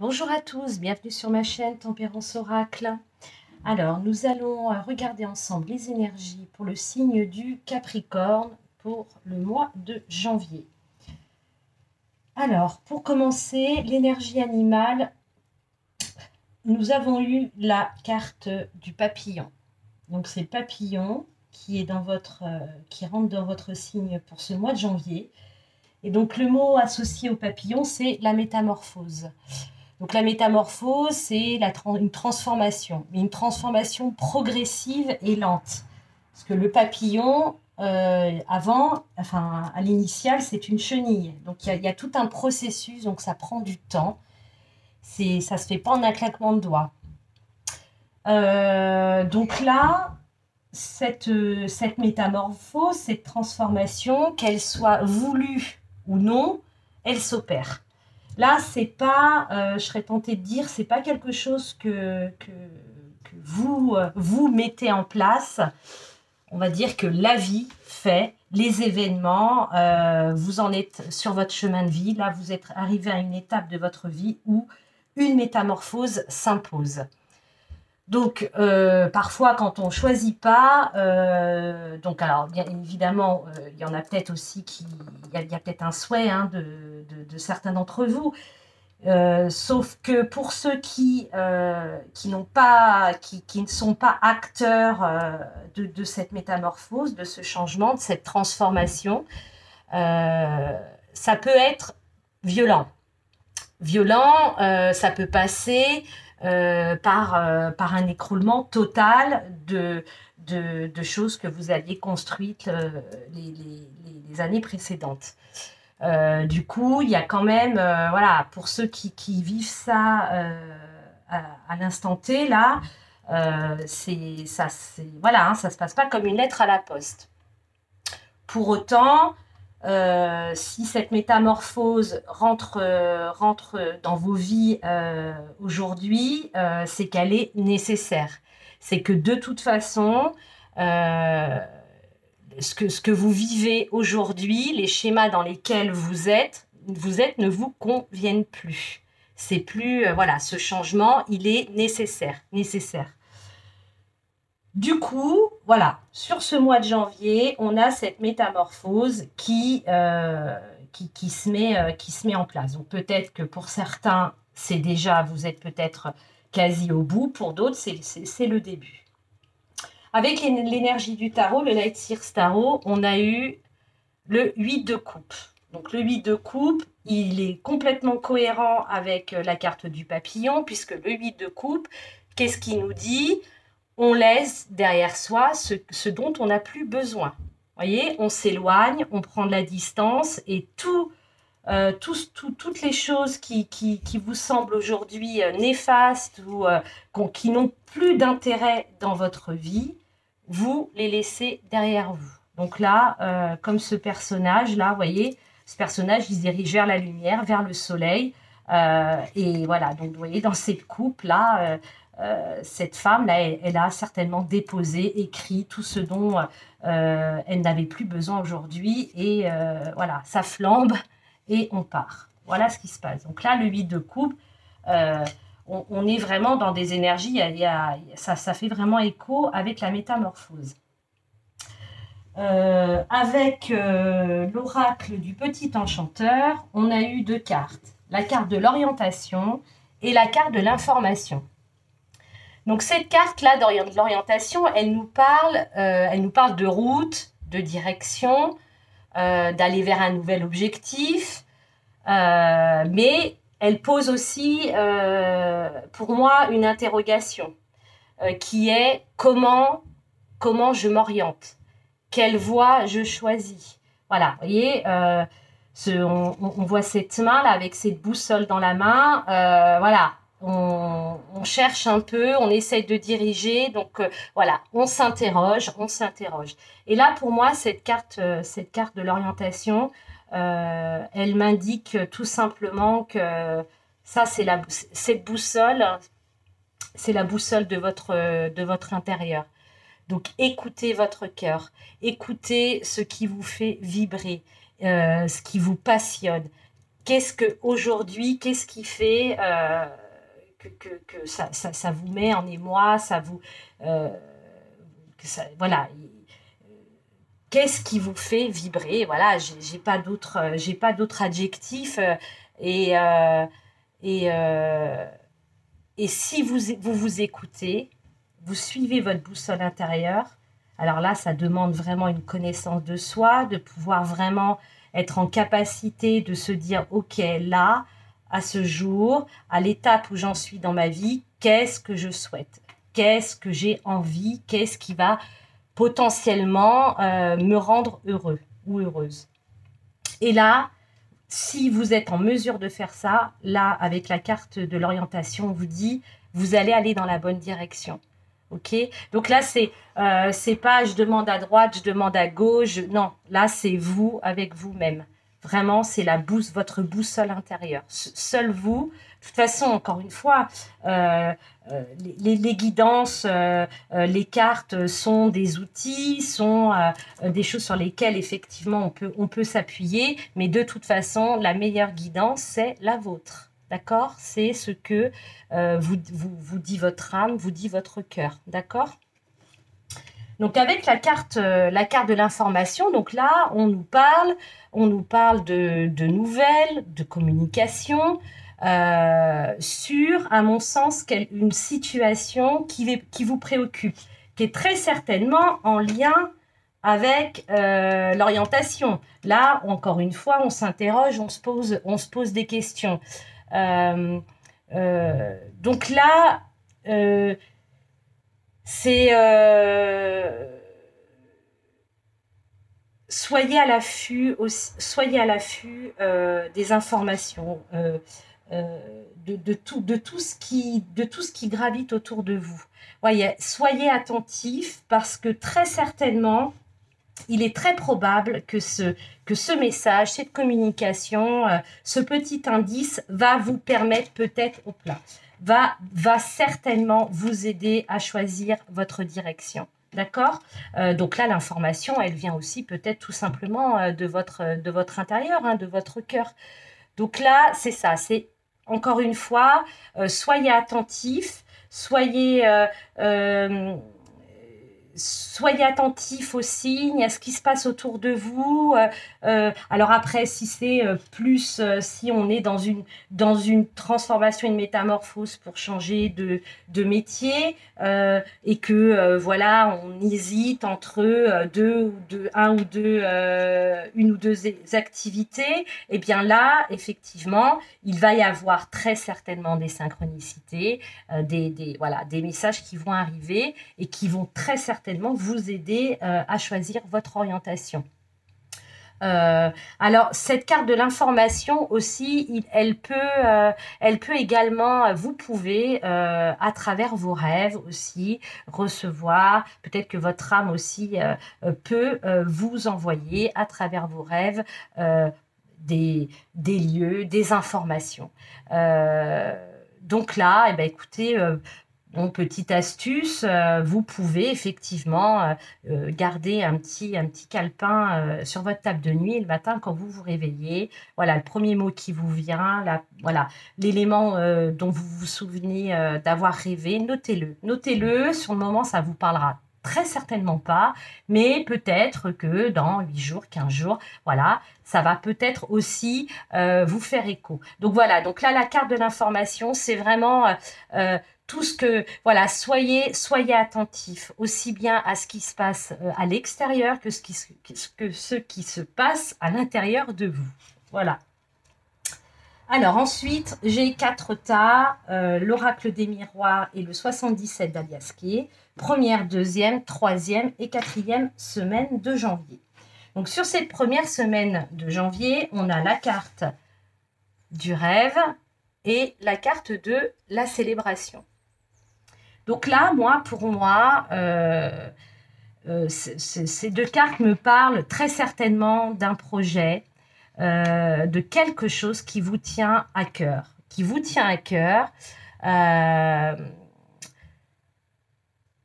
Bonjour à tous, bienvenue sur ma chaîne Tempérance Oracle. Alors, nous allons regarder ensemble les énergies pour le signe du Capricorne pour le mois de janvier. Alors, pour commencer, l'énergie animale, nous avons eu la carte du papillon. Donc, c'est le papillon qui est qui rentre dans votre signe pour ce mois de janvier. Et donc, le mot associé au papillon, c'est la métamorphose. Donc la métamorphose, c'est une transformation, mais une transformation progressive et lente. Parce que le papillon, à l'initiale, c'est une chenille. Donc il y a tout un processus, donc ça prend du temps. Ça ne se fait pas en un claquement de doigts. Donc là, cette métamorphose, cette transformation, qu'elle soit voulue ou non, elle s'opère. Là, c'est pas, je serais tentée de dire, c'est pas quelque chose que vous mettez en place. On va dire que la vie fait, les événements, vous en êtes sur votre chemin de vie. Là, vous êtes arrivé à une étape de votre vie où une métamorphose s'impose. Donc, parfois, quand on ne choisit pas, alors, bien évidemment, il y en a peut-être aussi il y a peut-être un souhait de certains d'entre vous, sauf que pour ceux qui ne sont pas acteurs de cette métamorphose, de ce changement, de cette transformation, ça peut être violent. Ça peut passer par un écroulement total de choses que vous aviez construites les années précédentes. Du coup, il y a quand même, voilà, pour ceux qui vivent ça à l'instant T, là, voilà, ça ne se passe pas comme une lettre à la poste. Pour autant, si cette métamorphose rentre dans vos vies aujourd'hui, c'est qu'elle est nécessaire. C'est que de toute façon, ce que vous vivez aujourd'hui, les schémas dans lesquels vous êtes ne vous conviennent plus. C'est plus, voilà, ce changement, il est nécessaire. Du coup, voilà, sur ce mois de janvier, on a cette métamorphose qui se met en place. Donc peut-être que pour certains, vous êtes peut-être quasi au bout, pour d'autres, c'est le début. Avec l'énergie du tarot, le Light Seers Tarot, on a eu le 8 de coupe. Donc le 8 de coupe, il est complètement cohérent avec la carte du papillon, puisque le 8 de coupe, qu'est-ce qu'il nous dit ? On laisse derrière soi ce dont on n'a plus besoin. Vous voyez, on s'éloigne, on prend de la distance et toutes les choses qui vous semblent aujourd'hui néfastes ou qui n'ont plus d'intérêt dans votre vie, vous les laissez derrière vous. Donc là, comme ce personnage-là, vous voyez, ce personnage, il se dirige vers la lumière, vers le soleil. Et voilà, donc vous voyez, dans cette coupe-là, cette femme-là, elle a certainement déposé, écrit tout ce dont elle n'avait plus besoin aujourd'hui. Et voilà, ça flambe et on part. Voilà ce qui se passe. Donc là, le 8 de coupe, on est vraiment dans des énergies, ça fait vraiment écho avec la métamorphose. Avec l'oracle du petit enchanteur, on a eu deux cartes. La carte de l'orientation et la carte de l'information. Donc cette carte-là de l'orientation, elle nous parle de route, de direction, d'aller vers un nouvel objectif, mais elle pose aussi, pour moi, une interrogation qui est comment je m'oriente, quelle voie je choisis. Voilà, vous voyez, on voit cette main là avec cette boussole dans la main, voilà. On cherche un peu, on essaye de diriger, donc voilà, on s'interroge. Et là, pour moi, cette carte de l'orientation, elle m'indique tout simplement que ça, cette boussole, c'est la boussole de votre intérieur. Donc, écoutez votre cœur, écoutez ce qui vous fait vibrer, ce qui vous passionne. qu'est-ce que aujourd'hui, qu'est-ce qui fait que ça vous met en émoi, ça vous... voilà. Qu'est-ce qui vous fait vibrer? Voilà, j'ai pas d'autres adjectifs. Et, euh, et, euh, et si vous écoutez, vous suivez votre boussole intérieure, alors là, ça demande vraiment une connaissance de soi, de pouvoir vraiment être en capacité de se dire, OK, là, à ce jour, à l'étape où j'en suis dans ma vie, qu'est-ce que je souhaite? Qu'est-ce que j'ai envie? Qu'est-ce qui va potentiellement me rendre heureux ou heureuse? Et là, si vous êtes en mesure de faire ça, là, avec la carte de l'orientation, on vous dit, vous allez aller dans la bonne direction. OK? Donc là, c'est pas je demande à droite, je demande à gauche. Non, là, c'est vous avec vous-même. Vraiment, c'est votre boussole intérieure. Seul vous. De toute façon, encore une fois, les guidances, les cartes sont des outils, sont des choses sur lesquelles effectivement on peut s'appuyer, mais de toute façon, la meilleure guidance, c'est la vôtre. D'accord? C'est ce que vous dit votre âme, vous dit votre cœur. D'accord? Donc avec la carte de l'information, donc là, on nous parle de nouvelles, de communication, sur, à mon sens, une situation qui vous préoccupe, qui est très certainement en lien avec l'orientation. Là, encore une fois, on s'interroge, on se pose des questions. Donc là, c'est soyez à l'affût des informations, de tout ce qui gravite autour de vous. Voyez, soyez attentifs parce que très certainement, il est très probable que ce message, cette communication, ce petit indice va vous permettre peut-être au plat, va certainement vous aider à choisir votre direction. D'accord? Donc là, l'information, elle vient aussi peut-être tout simplement de votre intérieur, hein, de votre cœur. Donc là, c'est ça, c'est encore une fois, soyez attentifs, soyez attentifs aux signes, à ce qui se passe autour de vous. Alors après, si c'est si on est dans une transformation, une métamorphose pour changer de métier et que voilà, on hésite entre une ou deux activités, et bien là, effectivement, il va y avoir très certainement des synchronicités, des messages qui vont arriver et qui vont très certainement vous aider à choisir votre orientation. Alors, cette carte de l'information aussi, elle peut également, vous pouvez, à travers vos rêves aussi, recevoir, peut-être que votre âme aussi peut vous envoyer à travers vos rêves des lieux, des informations. Donc là, eh ben, écoutez, donc, petite astuce, vous pouvez effectivement garder un petit calepin sur votre table de nuit et le matin quand vous vous réveillez. Voilà, le premier mot qui vous vient, voilà, l'élément dont vous vous souvenez d'avoir rêvé, notez-le. Notez-le, sur le moment, ça vous parlera très certainement pas, mais peut-être que dans 8 jours, 15 jours, voilà, ça va peut-être aussi vous faire écho. Donc voilà, donc là, la carte de l'information, c'est vraiment... tout ce que, voilà, soyez attentifs aussi bien à ce qui se passe à l'extérieur que ce qui se passe à l'intérieur de vous. Voilà. Alors ensuite, j'ai 4 tas, l'oracle des miroirs et le 77 d'Aliasqué, première, deuxième, troisième et quatrième semaine de janvier. Donc sur cette première semaine de janvier, on a la carte du rêve et la carte de la célébration. Donc là, pour moi, ces deux cartes me parlent très certainement d'un projet, de quelque chose qui vous tient à cœur.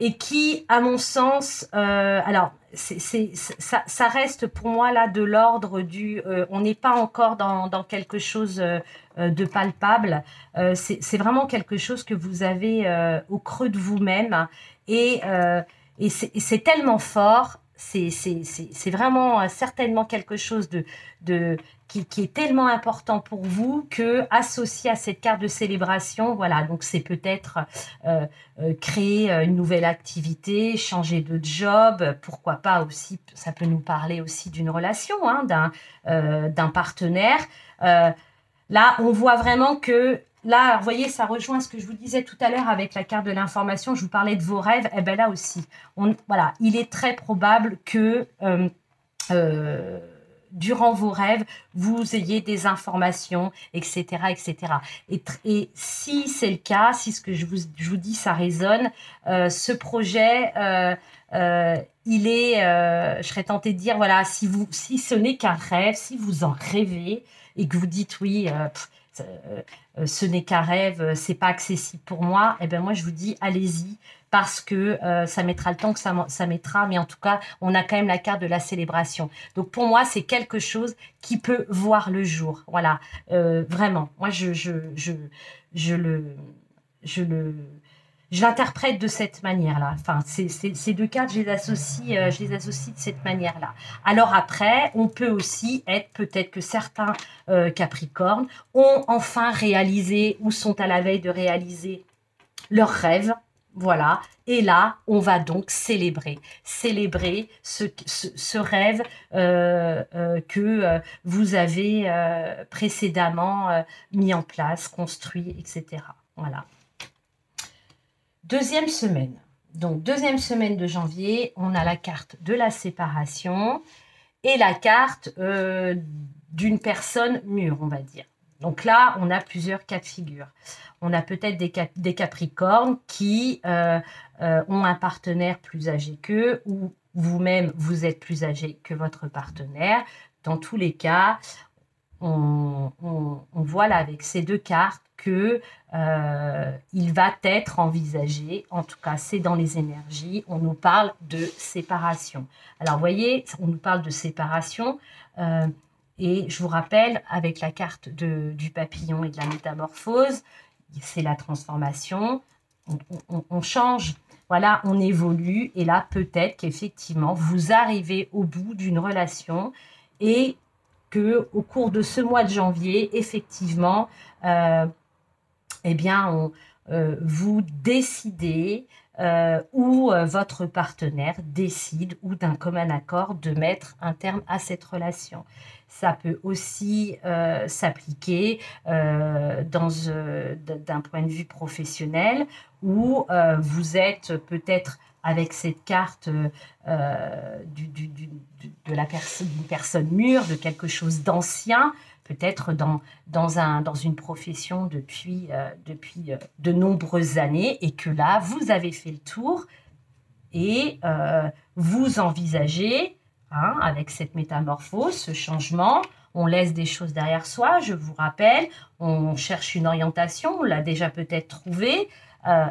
Et qui, à mon sens, alors, ça reste pour moi là de l'ordre du... on n'est pas encore dans quelque chose de palpable. C'est vraiment quelque chose que vous avez au creux de vous-même. Et c'est tellement fort. C'est vraiment certainement quelque chose qui est tellement important pour vous que associé à cette carte de célébration, voilà, donc c'est peut-être créer une nouvelle activité, changer de job, pourquoi pas aussi, ça peut nous parler aussi d'une relation, hein, d'un partenaire. Là, on voit vraiment que là, vous voyez, ça rejoint ce que je vous disais tout à l'heure avec la carte de l'information. Je vous parlais de vos rêves. Et bien là aussi, voilà, il est très probable que durant vos rêves, vous ayez des informations, etc., etc. Et si c'est le cas, si ce que je vous dis, ça résonne, ce projet, il est, je serais tentée de dire, voilà, si ce n'est qu'un rêve, si vous en rêvez et que vous dites, oui, ce n'est qu'un rêve, c'est pas accessible pour moi, et ben moi je vous dis allez-y parce que ça mettra le temps que ça mettra, mais en tout cas on a quand même la carte de la célébration. Donc pour moi c'est quelque chose qui peut voir le jour. Voilà, vraiment. Moi je l'interprète de cette manière-là. Enfin, ces deux cartes, je les associe de cette manière-là. Alors après, on peut aussi être, peut-être que certains Capricornes ont enfin réalisé ou sont à la veille de réaliser leurs rêves. Voilà. Et là, on va donc célébrer ce rêve que vous avez précédemment mis en place, construit, etc. Voilà. Deuxième semaine. Donc, deuxième semaine de janvier, on a la carte de la séparation et la carte d'une personne mûre, on va dire. Donc là, on a plusieurs cas de figure. On a peut-être des Capricornes qui ont un partenaire plus âgé qu'eux ou vous-même, vous êtes plus âgé que votre partenaire. Dans tous les cas, on voit là avec ces deux cartes que il va être envisagé, en tout cas c'est dans les énergies, on nous parle de séparation. Alors vous voyez, on nous parle de séparation et je vous rappelle avec la carte du papillon et de la métamorphose, c'est la transformation, on change, voilà, on évolue et là peut-être qu'effectivement vous arrivez au bout d'une relation et que au cours de ce mois de janvier, effectivement, eh bien, vous décidez ou votre partenaire décide ou d'un commun accord de mettre un terme à cette relation. Ça peut aussi s'appliquer d'un point de vue professionnel où vous êtes peut-être avec cette carte d'une personne mûre, de quelque chose d'ancien, peut-être dans une profession depuis de nombreuses années, et que là, vous avez fait le tour et vous envisagez, hein, avec cette métamorphose, ce changement, on laisse des choses derrière soi, je vous rappelle, on cherche une orientation, on l'a déjà peut-être trouvée,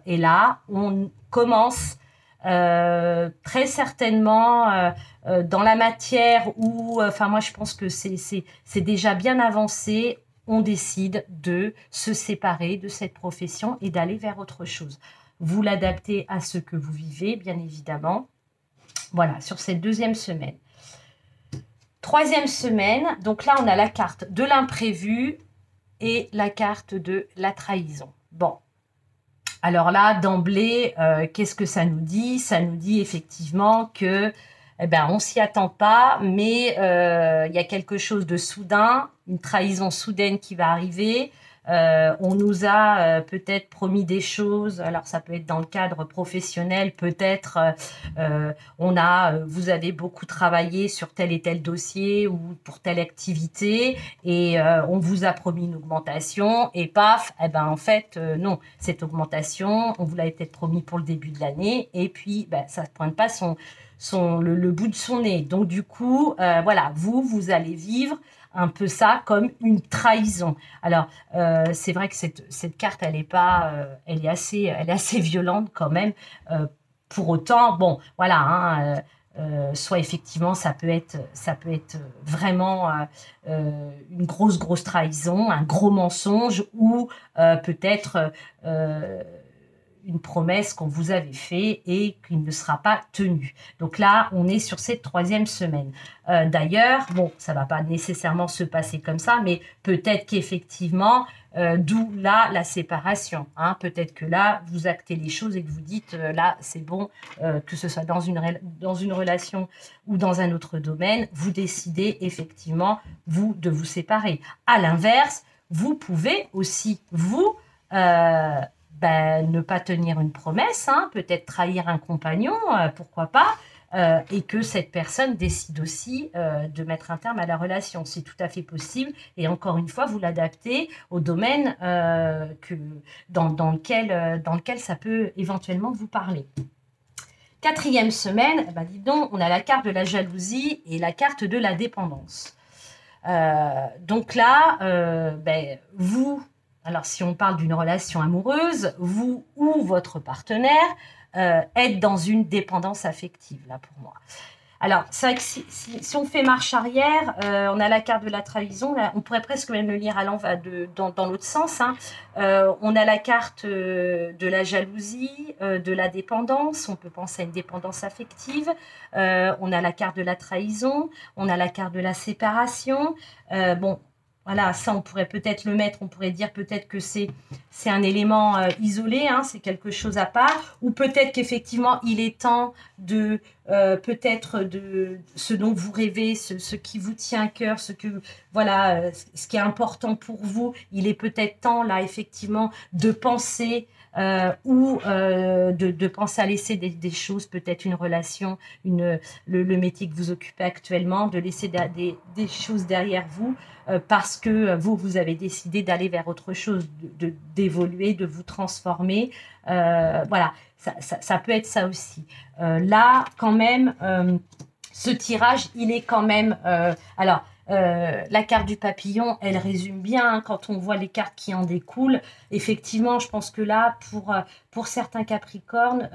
et là, on commence très certainement dans la matière où, enfin moi je pense que c'est déjà bien avancé, on décide de se séparer de cette profession et d'aller vers autre chose. Vous l'adaptez à ce que vous vivez, bien évidemment. Voilà, sur cette deuxième semaine. Troisième semaine, donc là on a la carte de l'imprévu et la carte de la trahison. Bon. Alors là, d'emblée, qu'est-ce que ça nous dit? Ça nous dit effectivement que, eh ben, on s'y attend pas, mais il y a quelque chose de soudain, une trahison soudaine qui va arriver. On nous a peut-être promis des choses, alors ça peut être dans le cadre professionnel, peut-être vous avez beaucoup travaillé sur tel et tel dossier ou pour telle activité et on vous a promis une augmentation et paf, eh ben en fait non, cette augmentation, on vous l'avait peut-être promis pour le début de l'année et puis ben, ça ne pointe pas le bout de son nez. Donc du coup, voilà, vous allez vivre un peu ça comme une trahison. Alors, c'est vrai que cette carte, elle est assez violente quand même. Pour autant, bon, voilà, hein, soit effectivement ça peut être vraiment une grosse trahison, un gros mensonge, ou peut-être une promesse qu'on vous avait fait et qui ne sera pas tenue. Donc là, on est sur cette 3e semaine. D'ailleurs, bon, ça ne va pas nécessairement se passer comme ça, mais peut-être qu'effectivement, d'où là la séparation. Hein. Peut-être que là, vous actez les choses et que vous dites, là, c'est bon, que ce soit dans une relation ou dans un autre domaine, vous décidez effectivement, vous, de vous séparer. À l'inverse, vous pouvez aussi, vous, ne pas tenir une promesse, hein, peut-être trahir un compagnon, pourquoi pas, et que cette personne décide aussi de mettre un terme à la relation. C'est tout à fait possible, et encore une fois, vous l'adaptez au domaine dans lequel ça peut éventuellement vous parler. 4e semaine, dis donc, on a la carte de la jalousie et la carte de la dépendance. Donc là, vous... Alors, si on parle d'une relation amoureuse, vous ou votre partenaire êtes dans une dépendance affective, là, pour moi. Alors, c'est vrai que si on fait marche arrière, on a la carte de la trahison, là, on pourrait presque même le lire à l'envers, dans l'autre sens. Hein. On a la carte de la jalousie, de la dépendance, on peut penser à une dépendance affective. On a la carte de la trahison, on a la carte de la séparation. Bon, voilà, ça, on pourrait peut-être le mettre, on pourrait dire peut-être que c'est un élément isolé, hein, c'est quelque chose à part, ou peut-être qu'effectivement, il est temps de, peut-être de ce dont vous rêvez, ce qui vous tient à cœur, ce qui est important pour vous, il est peut-être temps, là, effectivement, de penser ou de penser à laisser des choses, peut-être une relation, le métier que vous occupez actuellement, de laisser des choses derrière vous, parce que vous avez décidé d'aller vers autre chose, d'évoluer, de vous transformer. Voilà, ça peut être ça aussi. Là, quand même, ce tirage, il est quand même... la carte du papillon, elle résume bien, hein, quand on voit les cartes qui en découlent. Effectivement, je pense que là, pour certains Capricornes,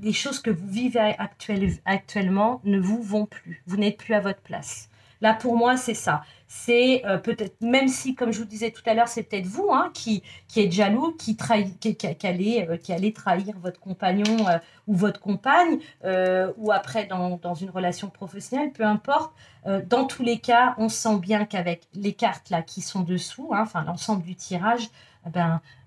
les choses que vous vivez actuellement ne vous vont plus. Vous n'êtes plus à votre place. Là, pour moi, c'est ça. C'est peut-être, même si, comme je vous disais tout à l'heure, c'est peut-être vous hein, qui êtes jaloux, qui allez trahir votre compagnon ou votre compagne, ou après dans une relation professionnelle, peu importe. Dans tous les cas, on sent bien qu'avec les cartes là qui sont dessous, hein, enfin l'ensemble du tirage,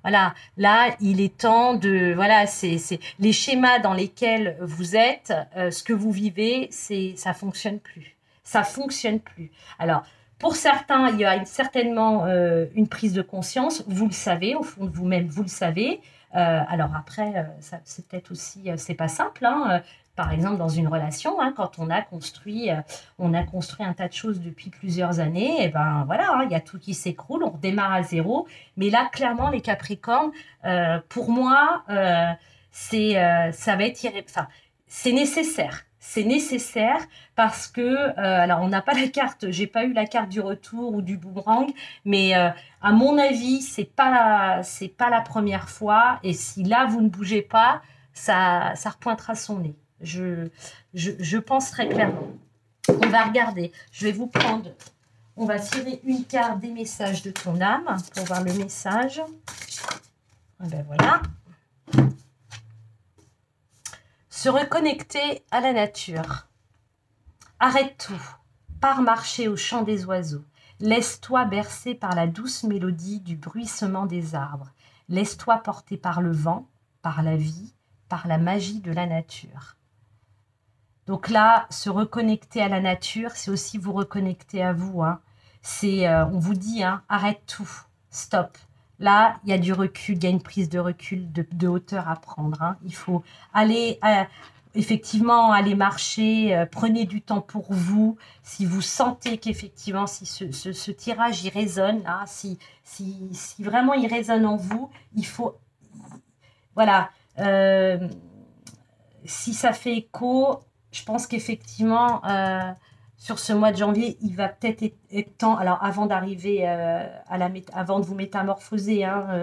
voilà, là, il est temps de... Voilà, c'est les schémas dans lesquels vous êtes, ce que vous vivez, ça ne fonctionne plus. Ça ne fonctionne plus. Alors, pour certains, il y a certainement une prise de conscience. Vous le savez, au fond de vous-même, vous le savez. Alors après, c'est peut-être aussi... c'est pas simple, hein. Par exemple, dans une relation, hein, quand on a construit un tas de choses depuis plusieurs années, et voilà, hein, il y a tout qui s'écroule, on redémarre à zéro. Mais là, clairement, les Capricornes, pour moi, ça va être c'est nécessaire. C'est nécessaire parce que, alors on n'a pas la carte, j'ai pas eu la carte du retour ou du boomerang, mais à mon avis, c'est pas la première fois. Et si là, vous ne bougez pas, ça repointera son nez. Je pense très clairement. On va regarder. Je vais vous prendre... On va tirer une carte des messages de ton âme pour voir le message. Et ben voilà. Se reconnecter à la nature. Arrête tout. Pars marcher au chant des oiseaux. Laisse-toi bercer par la douce mélodie du bruissement des arbres. Laisse-toi porter par le vent, par la vie, par la magie de la nature. Donc là, se reconnecter à la nature, c'est aussi vous reconnecter à vous. Hein. On vous dit, hein, arrête tout, stop. Là, il y a du recul, il y a une prise de recul, de hauteur à prendre. Hein. Il faut aller, effectivement, aller marcher, prenez du temps pour vous. Si vous sentez qu'effectivement, si ce tirage, il résonne, là, si vraiment il résonne en vous, il faut... Voilà. Si ça fait écho... Je pense qu'effectivement, sur ce mois de janvier, il va peut-être être temps, alors avant d'arriver avant de vous métamorphoser, hein,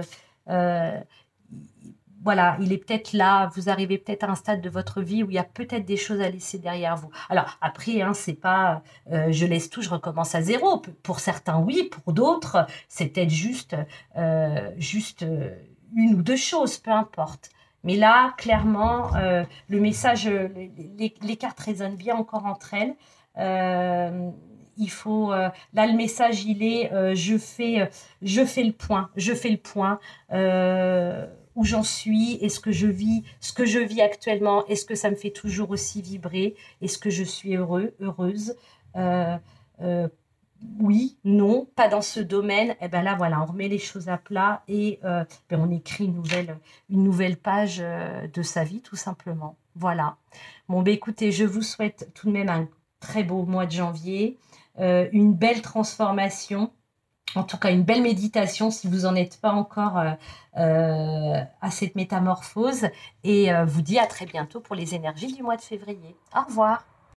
voilà, il est peut-être là, vous arrivez peut-être à un stade de votre vie où il y a peut-être des choses à laisser derrière vous. Alors après, hein, c'est pas je laisse tout, je recommence à zéro. Pour certains, oui, pour d'autres, c'est peut-être juste une ou deux choses, peu importe. Mais là, clairement, le message, les cartes résonnent bien encore entre elles. Il faut, là, le message, il est, je fais le point. Où j'en suis, ce que je vis actuellement, est-ce que ça me fait toujours aussi vibrer, est-ce que je suis heureuse, euh, euh, oui, non, pas dans ce domaine, et ben là voilà, on remet les choses à plat et ben, on écrit une nouvelle page de sa vie tout simplement. Voilà. Bon, ben écoutez, je vous souhaite tout de même un très beau mois de janvier, une belle transformation. En tout cas, une belle méditation si vous n'en êtes pas encore à cette métamorphose. Et vous dis à très bientôt pour les énergies du mois de février. Au revoir.